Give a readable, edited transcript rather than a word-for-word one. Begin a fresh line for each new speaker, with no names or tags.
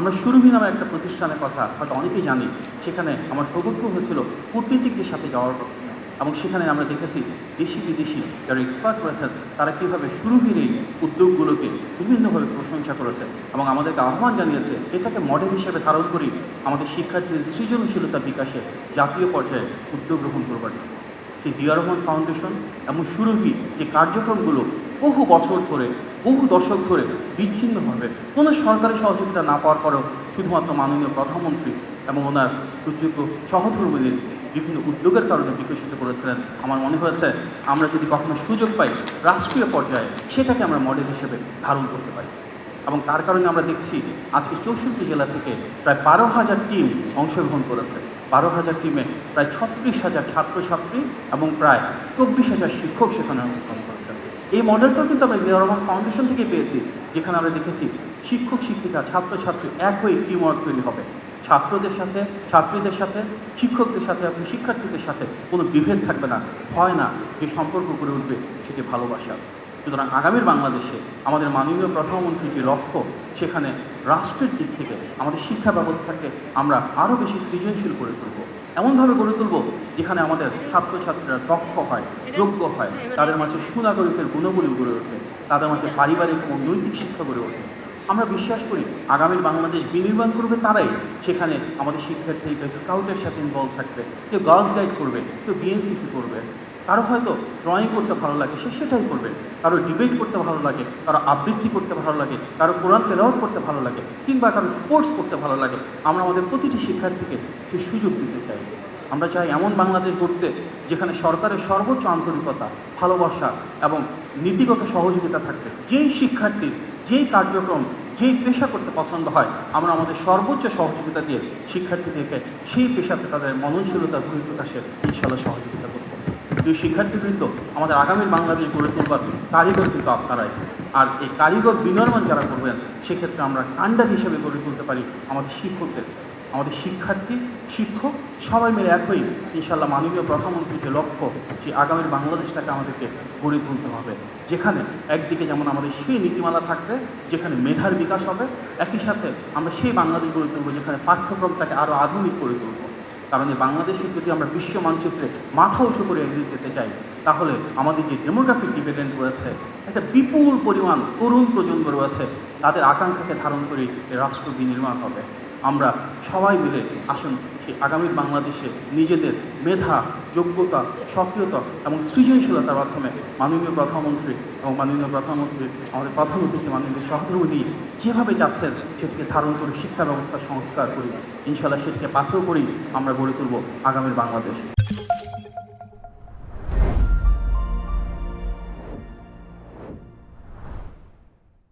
আমরা সুরভি নামে একটা প্রতিষ্ঠানের কথা হয়তো অনেকেই জানি। সেখানে আমার সৌভাগ্য হয়েছিল কূটনীতিকদের সাথে যাওয়ার এবং সেখানে আমরা দেখেছি দেশি বিদেশি যারা এক্সপার্ট রয়েছেন তারা কীভাবে সুরভির এই উদ্যোগগুলোকে বিভিন্নভাবে প্রশংসা করেছে এবং আমাদেরকে আহ্বান জানিয়েছে এটাকে মডেল হিসেবে ধারণ করি আমাদের শিক্ষার্থীদের সৃজনশীলতা বিকাশে জাতীয় পর্যায়ে উদ্যোগ গ্রহণ করবার জন্য। সেই জিয়া রহমান ফাউন্ডেশন এবং সুরভি যে কার্যক্রমগুলো বহু বছর ধরে বহু দশক ধরে বিচ্ছিন্নভাবে কোনো সরকারি সহযোগিতা না পাওয়ার পরেও শুধুমাত্র মাননীয় প্রধানমন্ত্রী এবং ওনার সুযোগ্য সহধর্মীদের বিভিন্ন উদ্যোগের কারণে বিকশিত করেছিলেন। আমার মনে হয়েছে আমরা যদি কখনো সুযোগ পাই রাষ্ট্রীয় পর্যায়ে সেটাকে আমরা মডেল হিসেবে ধারণ করতে পারি এবং তার কারণে আমরা দেখছি আজকে 64 জেলা থেকে প্রায় 12,000 টিম অংশগ্রহণ করেছে। 12,000 টিমে প্রায় 36,000 ছাত্রছাত্রী এবং প্রায় 24,000 শিক্ষক সেখানে অংশগ্রহণ করেছেন। এই মডেলটাও কিন্তু আমরা জিয়া রহমান ফাউন্ডেশন থেকে পেয়েছি, যেখানে আমরা দেখেছি শিক্ষক শিক্ষিকা ছাত্রছাত্রী এক হয়ে টিম ওয়ার্ক তৈরি হবে। ছাত্রদের সাথে ছাত্রীদের সাথে শিক্ষকদের সাথে এবং শিক্ষার্থীদের সাথে কোনো বিভেদ থাকবে না, হয় না, যে সম্পর্ক গড়ে উঠবে সেটি ভালোবাসা। সুতরাং আগামীর বাংলাদেশে আমাদের মাননীয় প্রধানমন্ত্রীর যে লক্ষ্য, সেখানে রাষ্ট্রের দিক থেকে আমাদের শিক্ষা ব্যবস্থাকে আমরা আরও বেশি সৃজনশীল করে তুলব, এমনভাবে গড়ে তুলব যেখানে আমাদের ছাত্রছাত্রীরা দক্ষ হয়, যোগ্য হয়, তাদের মাঝে সুনাগরিকের গুণগুলি গড়ে ওঠে, তাদের মাঝে পারিবারিক এবং নৈতিক শিক্ষা গড়ে ওঠে। আমরা বিশ্বাস করি আগামীর বাংলাদেশ বিনির্মাণ করবে তারাই, সেখানে আমাদের শিক্ষার্থীরা স্কাউটের সাথে ইনভলভ থাকবে, কেউ গার্লস গাইড করবে, কেউ বিএনসিসি করবে, কারো হয়তো ড্রয়িং করতে ভালো লাগে সে সেটাই করবে, কারো ডিবেট করতে ভালো লাগে, কারো আবৃত্তি করতে ভালো লাগে, কারো কোরআন তেলাওয়াত করতে ভালো লাগে, কিংবা কারো স্পোর্টস করতে ভালো লাগে। আমরা আমাদের প্রতিটি শিক্ষার্থীকে সেই সুযোগ দিতে চাই। আমরা চাই এমন বাংলাদেশ গড়তে যেখানে সরকারের সর্বোচ্চ আন্তরিকতা, ভালোবাসা এবং নীতিগত সহযোগিতা থাকবে। যেই শিক্ষার্থী যেই কার্যক্রম যেই পেশা করতে পছন্দ হয়, আমরা আমাদের সর্বোচ্চ সহযোগিতা দিয়ে শিক্ষার্থীদেরকে সেই পেশাতে তাদের মননশীলতার বহিঃপ্রকাশে ইনশাআল্লাহ সহযোগিতা করব। এই শিক্ষার্থীবৃন্দ, আমাদের আগামী বাংলাদেশ গড়ে তোলবার কারিগর কিন্তু আপনারাই। আর এই কারিগর বিনির্মাণ যারা করবেন, সেক্ষেত্রে আমরা কাণ্ডার হিসেবে গড়ে তুলতে পারি আমাদের শিক্ষকদের, আমাদের শিক্ষার্থী শিক্ষক সবাই মিলে এক হয়ে ইনশাআল্লাহ মাননীয় প্রধানমন্ত্রীর যে লক্ষ্য, যে আগামীর বাংলাদেশটাকে আমাদেরকে গড়ে তুলতে হবে, যেখানে একদিকে যেমন আমাদের সেই নীতিমালা থাকবে, যেখানে মেধার বিকাশ হবে, একই সাথে আমরা সেই বাংলাদেশ গড়ে তুলব যেখানে পাঠ্যক্রমটাকে আরও আধুনিক করে তুলব। কারণ এই বাংলাদেশে যদি আমরা বিশ্ব মানচিত্রে মাথা উঁচু করে এগিয়ে যেতে চাই, তাহলে আমাদের যে ডেমোগ্রাফিক ডিভিডেন্ড রয়েছে, একটা বিপুল পরিমাণ তরুণ প্রজন্ম রয়েছে, তাদের আকাঙ্ক্ষাকে ধারণ করে রাষ্ট্র বিনির্মাণ হবে। আমরা সবাই মিলে আসুন সেই আগামীর বাংলাদেশে নিজেদের মেধা, যোগ্যতা, সক্রিয়তা এবং সৃজনশীলতার মাধ্যমে মাননীয় প্রধানমন্ত্রী এবং মাননীয় প্রধানমন্ত্রী আমাদের প্রধান অতিথি মাননীয় সহধর্মী যেভাবে যাচ্ছেন সেটিকে ধারণ করে শিক্ষা ব্যবস্থার সংস্কার করি, ইনশাআল্লাহ সেটিকে পাথেয় করেই আমরা গড়ে তুলব আগামীর বাংলাদেশ।